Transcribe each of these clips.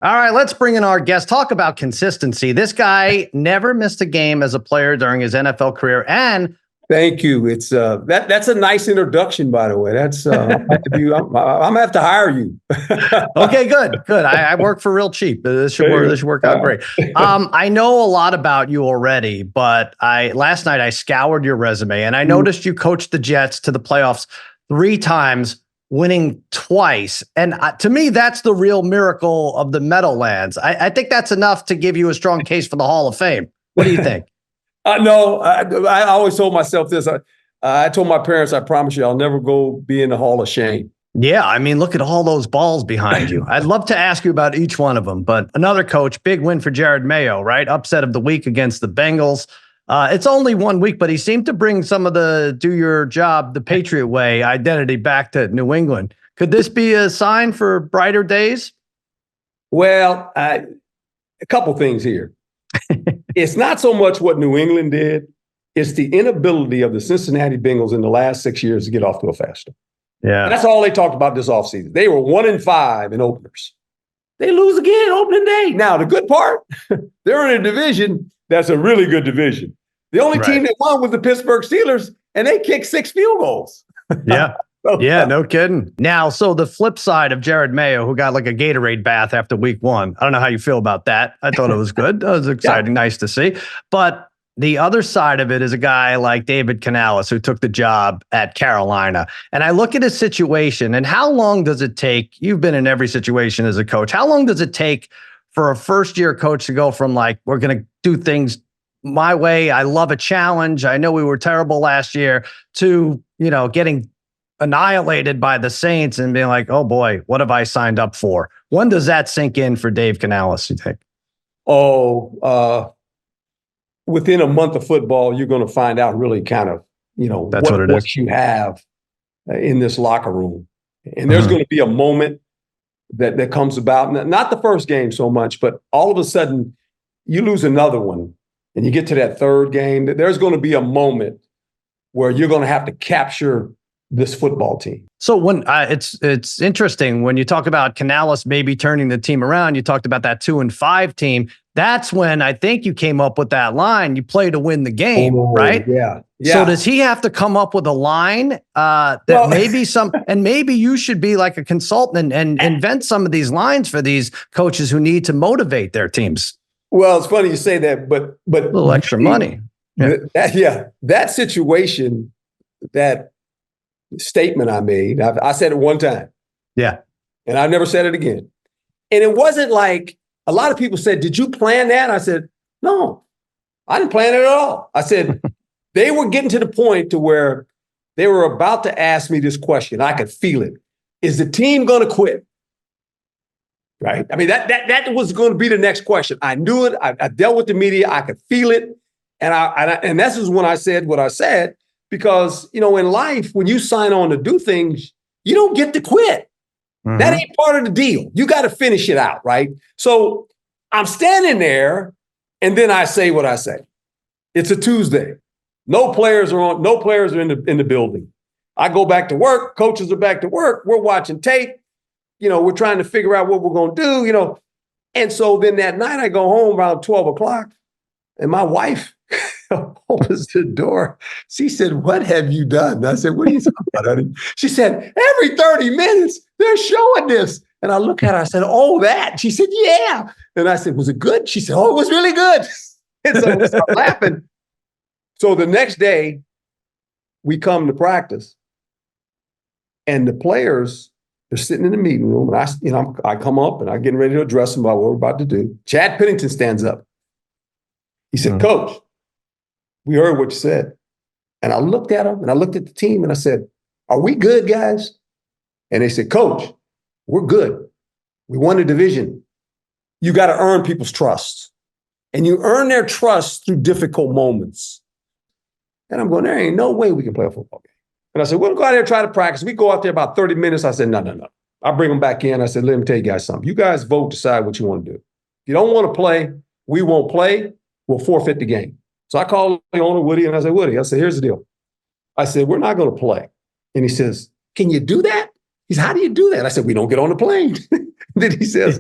All right, let's bring in our guest. Talk about consistency. This guy never missed a game as a player during his NFL career. And thank you. It's that's a nice introduction, by the way. That's I'm gonna have to hire you. Okay, good. I work for real cheap. This should work. This should work out great. I know a lot about you already, but last night I scoured your resume and I noticed you coached the Jets to the playoffs 3 times, winning twice. And to me, that's the real miracle of the Meadowlands. I think that's enough to give you a strong case for the Hall of Fame. What do you think? No, I always told myself this. I told my parents, I promise you, I'll never go be in the Hall of Shame. Yeah, I mean, look at all those balls behind you. I'd love to ask you about each one of them, but another coach, big win for Jared Mayo, right? Upset of the week against the Bengals. It's only 1 week, but he seemed to bring some of the do your job the Patriot way identity back to New England. Could this be a sign for brighter days? Well, a couple things here. It's not so much what New England did. It's the inability of the Cincinnati Bengals in the last 6 years to get off to a fast start. Yeah. And that's all they talked about this offseason. They were 1-5 in openers. They lose again opening day. Now, the good part, they're in a division that's a really good division. The only team that won was the Pittsburgh Steelers, and they kicked 6 field goals. Yeah. Yeah, no kidding. Now, so the flip side of Jared Mayo, who got like a Gatorade bath after week 1. I don't know how you feel about that. I thought it was good. That was exciting. Nice to see. But the other side of it is a guy like David Canales, who took the job at Carolina. And I look at his situation, and how long does it take? You've been in every situation as a coach. How long does it take for a first-year coach to go from like, we're going to do things my way, I love a challenge, I know we were terrible last year, to, getting annihilated by the Saints and being like, oh boy, what have I signed up for? When does that sink in for Dave Canales, you think? Within a month of football, you're going to find out really kind of, That's what you have in this locker room. And there's going to be a moment that comes about, not the first game so much, but all of a sudden you lose another one and you get to that third game. There's going to be a moment where you're going to have to capture this football team. So when it's interesting when you talk about Canales maybe turning the team around, you talked about that 2-5 team. That's when I think you came up with that line. You play to win the game, right? Yeah. So does he have to come up with a line maybe you should be like a consultant and invent some of these lines for these coaches who need to motivate their teams? Well, it's funny you say that, but a little extra money. That situation, that statement I made, I said it one time. Yeah. And I've never said it again. And it wasn't like, a lot of people said, did you plan that? I said, no, I didn't plan it at all. I said, they were getting to the point to where they were about to ask me this question. I could feel it. Is the team going to quit? Right? I mean, that was going to be the next question. I knew it. I dealt with the media. I could feel it. And this is when I said what I said, because, in life, when you sign on to do things, you don't get to quit. Mm-hmm. That ain't part of the deal. You got to finish it out, right? So I'm standing there, and then I say what I say. It's a Tuesday. No players are in the building. I go back to work. Coaches are back to work. We're watching tape. We're trying to figure out what we're going to do, And so then that night I go home around 12 o'clock, and my wife opens the door. She said, "What have you done?" I said, "What are you talking about, honey?" She said, "Every 30 minutes, they're showing this." And I look at her, I said, "Oh, that?" She said, "Yeah." And I said, "Was it good?" She said, "Oh, it was really good." And so we start laughing. So the next day, we come to practice, and the players, they're sitting in the meeting room, and I come up and I'm getting ready to address them about what we're about to do. Chad Pennington stands up. He said, "Coach, we heard what you said." And I looked at him and I looked at the team and I said, "Are we good, guys?" And they said, "Coach, we're good. We won the division. You got to earn people's trust. And you earn their trust through difficult moments." And I'm going, there ain't no way we can play a football game. And I said, we'll go out there and try to practice. We go out there about 30 minutes. I said, no. I bring them back in. I said, let me tell you guys something. You guys vote, decide what you want to do. If you don't want to play, we won't play. We'll forfeit the game. So I called the owner, Woody, and I said, "Woody," I said, "here's the deal." I said, "We're not going to play." And he says, "Can you do that?" He said, "How do you do that?" I said, "We don't get on the plane." Then he says,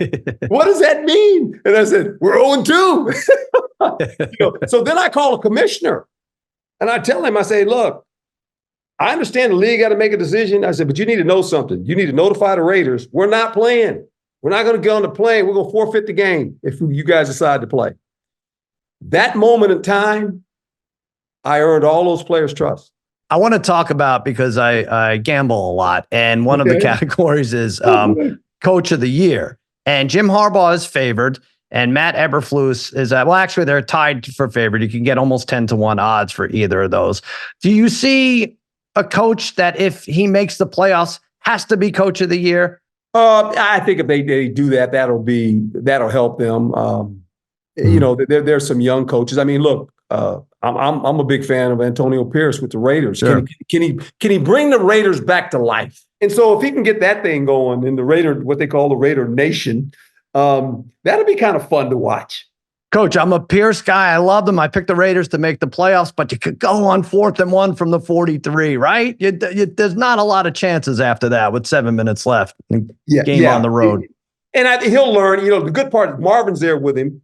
what does that mean? And I said, we're 0-2. So then I call a commissioner and I tell him, I say, look, I understand the league got to make a decision. I said, but you need to know something. You need to notify the Raiders. We're not playing. We're not going to get on the plane. We're going to forfeit the game if you guys decide to play. That moment in time, I earned all those players' trust. I want to talk about, because I gamble a lot, and one of the categories is Coach of the Year. And Jim Harbaugh is favored, and Matt Eberflus is well, actually, they're tied for favored. You can get almost 10-1 odds for either of those. Do you see a coach that, if he makes the playoffs, has to be Coach of the Year? I think if they do that, that'll help them. There's some young coaches. I mean, look, I'm a big fan of Antonio Pierce with the Raiders. Sure. Can he bring the Raiders back to life? And so if he can get that thing going in the what they call the Raider Nation, that'll be kind of fun to watch. Coach, I'm a Pierce guy. I love them. I picked the Raiders to make the playoffs, but you could go on 4th and 1 from the 43, right? There's not a lot of chances after that with 7 minutes left. Game on the road. And he'll learn. The good part is Marvin's there with him.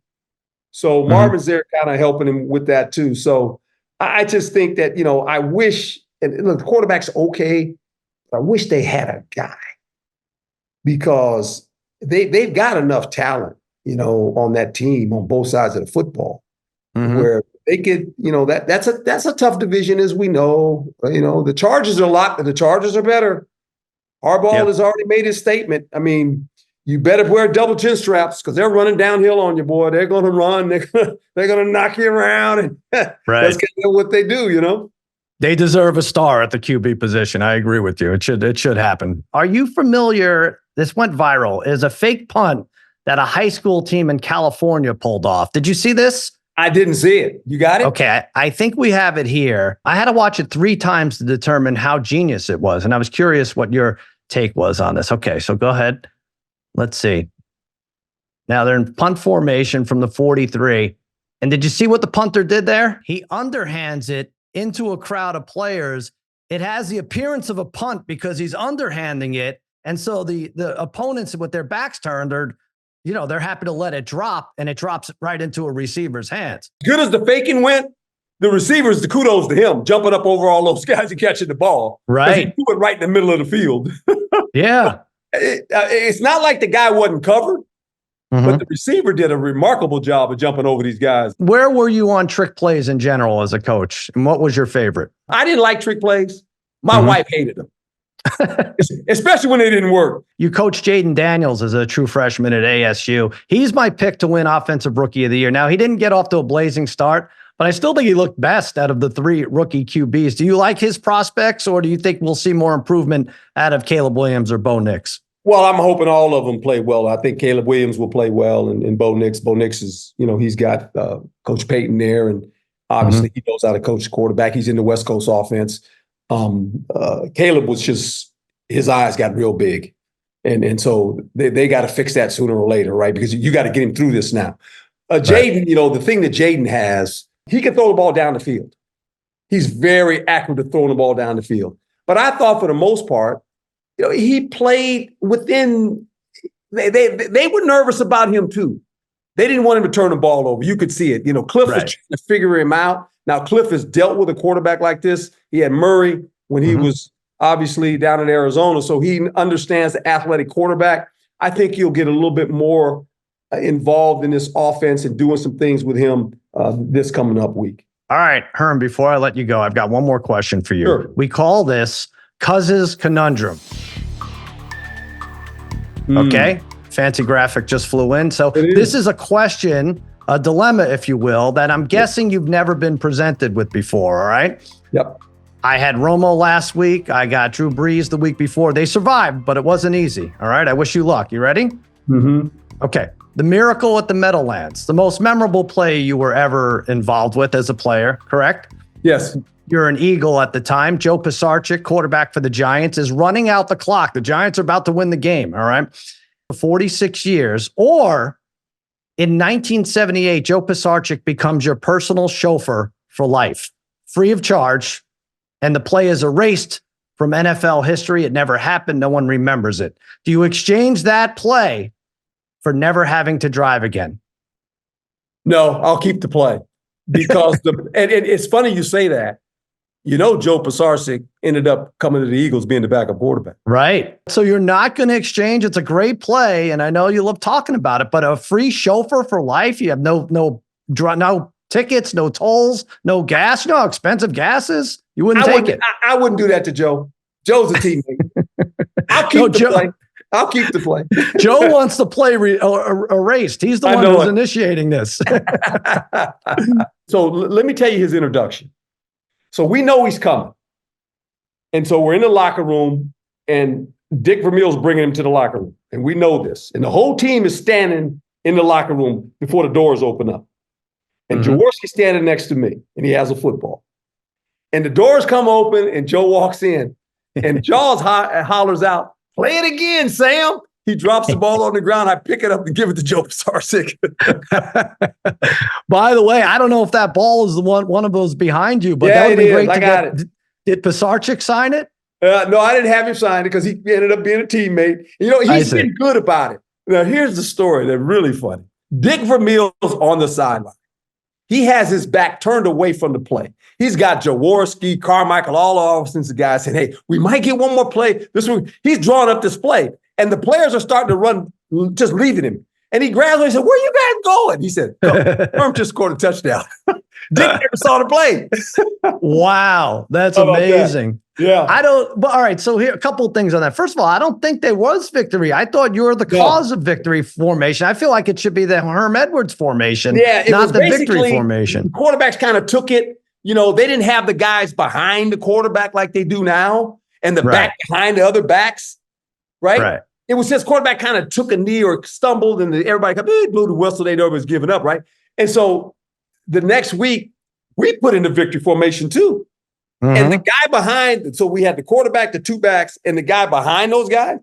So Marvin's there kind of helping him with that too. So I just think that, I wish, and look, the quarterback's okay, but I wish they had a guy, because they've got enough talent, on that team on both sides of the football, where they could, that's a tough division, as we know. The Chargers the Chargers are better. Harbaugh has already made his statement. I mean, you better wear double chin straps, because they're running downhill on you, boy. They're going to run. They're going to knock you around. And that's kind of what they do, They deserve a star at the QB position. I agree with you. It should happen. Are you familiar? This went viral. Is a fake punt that a high school team in California pulled off. Did you see this? I didn't see it. You got it? Okay. I think we have it here. I had to watch it 3 times to determine how genius it was. And I was curious what your take was on this. Okay. So go ahead. Let's see. Now they're in punt formation from the 43. And did you see what the punter did there? He underhands it into a crowd of players. It has the appearance of a punt because he's underhanding it. And so the opponents with their backs turned they're happy to let it drop, and it drops right into a receiver's hands. Good as the faking went, the receivers, the kudos to him, jumping up over all those guys and catching the ball. Right. He threw it right in the middle of the field. Yeah. It's not like the guy wasn't covered, but the receiver did a remarkable job of jumping over these guys. Where were you on trick plays in general as a coach? And what was your favorite? I didn't like trick plays. My wife hated them. Especially when they didn't work. You coached Jaden Daniels as a true freshman at ASU. He's my pick to win Offensive Rookie of the Year. Now, he didn't get off to a blazing start, but I still think he looked best out of the 3 rookie QBs. Do you like his prospects, or do you think we'll see more improvement out of Caleb Williams or Bo Nix? Well, I'm hoping all of them play well. I think Caleb Williams will play well, and Bo Nix. Bo Nix is, he's got Coach Payton there, and obviously he knows how to coach the quarterback. He's in the West Coast offense. Caleb was just, his eyes got real big. And so they got to fix that sooner or later, right? Because you got to get him through this now. Jaden, the thing that Jaden has, he can throw the ball down the field. He's very accurate at throwing the ball down the field. But I thought for the most part, he played within, they were nervous about him too. They didn't want him to turn the ball over. You could see it. Cliff was trying to figure him out. Now, Cliff has dealt with a quarterback like this. He had Murray when he was obviously down in Arizona, so he understands the athletic quarterback. I think he'll get a little bit more involved in this offense and doing some things with him this coming up week. All right, Herm, before I let you go, I've got one more question for you. Sure. We call this Cousins Conundrum. Okay? Fancy graphic just flew in. So this is a question, a dilemma, if you will, that I'm guessing you've never been presented with before, all right? Yep. I had Romo last week. I got Drew Brees the week before. They survived, but it wasn't easy, all right? I wish you luck. You ready? Okay. The Miracle at the Meadowlands, the most memorable play you were ever involved with as a player, correct? Yes. You're an Eagle at the time. Joe Pisarcik, quarterback for the Giants, is running out the clock. The Giants are about to win the game, all right? For 46 years. Or in 1978, Joe Pisarcik becomes your personal chauffeur for life, free of charge, and the play is erased from NFL history. It never happened. No one remembers it. Do you exchange that play for never having to drive again? No, I'll keep the play because and it's funny you say that. You know, Joe Pisarcik ended up coming to the Eagles being the backup quarterback. Right. So you're not going to exchange. It's a great play, and I know you love talking about it, but a free chauffeur for life. You have no tickets, no tolls, no gas. You know how expensive gas is? You wouldn't take it. I wouldn't do that to Joe. Joe's a teammate. I'll keep the play. I'll keep the play. Joe wants the play erased. He's the one who's initiating this. So let me tell you his introduction. So we know he's coming. And so we're in the locker room, and Dick Vermeil's bringing him to the locker room. And we know this. And the whole team is standing in the locker room before the doors open up. And Jaworski's standing next to me, and he has a football. And the doors come open, and Joe walks in. And Jaws hollers out, "Play it again, Sam." He drops the ball on the ground. I pick it up and give it to Joe Pisarcik. By the way, I don't know if that ball is the one of those behind you, but that would be great to get. Did Pisarcik sign it? No, I didn't have him sign it because he ended up being a teammate. You know, he's been good about it. Now, here's the story that's really funny. Dick Vermeil's on the sideline. He has his back turned away from the play. He's got Jaworski, Carmichael, all the offensive guys saying, "Hey, we might get one more play this week." He's drawing up this play. And the players are starting to run, just leaving him. And he grabs me and said, "Where you guys going?" He said, "Herm just scored a touchdown." Dick never saw the play. Wow. That's amazing. That? Yeah. But all right. So here, a couple of things on that. First of all, I don't think there was victory. I thought you were the cause of victory formation. I feel like it should be the Herm Edwards formation, not the victory formation. Quarterbacks kind of took it. You know, they didn't have the guys behind the quarterback like they do now, and the back behind the other backs. Right? It was just quarterback kind of took a knee or stumbled, and everybody blew the whistle. They know it was giving up, right? And so the next week, we put in the victory formation too. And the guy behind, so we had the quarterback, the two backs, and the guy behind those guys,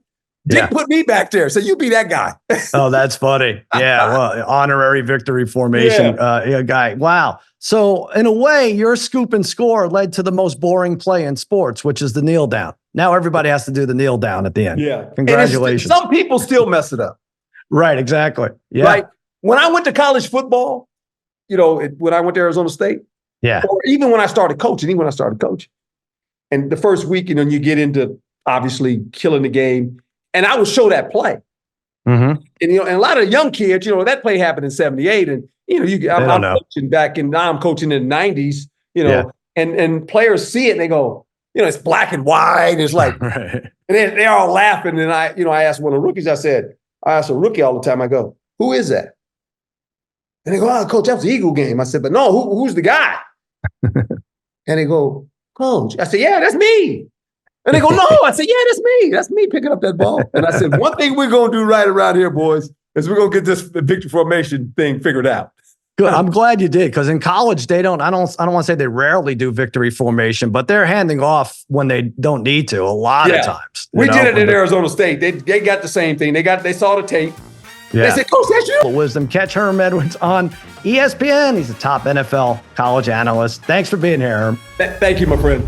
Dick put me back there. So you be that guy. Oh, that's funny. Yeah, well, honorary victory formation guy. Wow. So in a way, your scoop and score led to the most boring play in sports, which is the kneel down. Now everybody has to do the kneel down at the end. Yeah. Congratulations. Some people still mess it up. Right, exactly. Yeah. Like when I went to college football, you know, when I went to Arizona State, or even when I started coaching, and the first week, you know, you get into obviously killing the game, and I would show that play. And, you know, and a lot of young kids, you know, that play happened in 78, and, you know, I'm coaching now I'm coaching in the 90s, you know, and players see it and they go, you know, it's black and white. It's like, and they're all laughing. And I asked one of the rookies, I ask a rookie all the time, I go, "Who is that?" And they go, "Oh, coach, that was the Eagle game." I said, "But no, who's the guy?" And they go, "Coach." I said, "Yeah, that's me." And they go, "No." I said, "Yeah, that's me. That's me picking up that ball." And I said, "One thing we're going to do right around here, boys, is we're going to get this victory formation thing figured out." Good. I'm glad you did, because in college I don't want to say they rarely do victory formation, but they're handing off when they don't need to a lot of times. We did it at Arizona State. They got the same thing. They saw the tape. They said, "Coach, that's you." Wisdom. Catch Herm Edwards on ESPN. He's a top NFL college analyst. Thanks for being here, Herm. Thank you, my friend.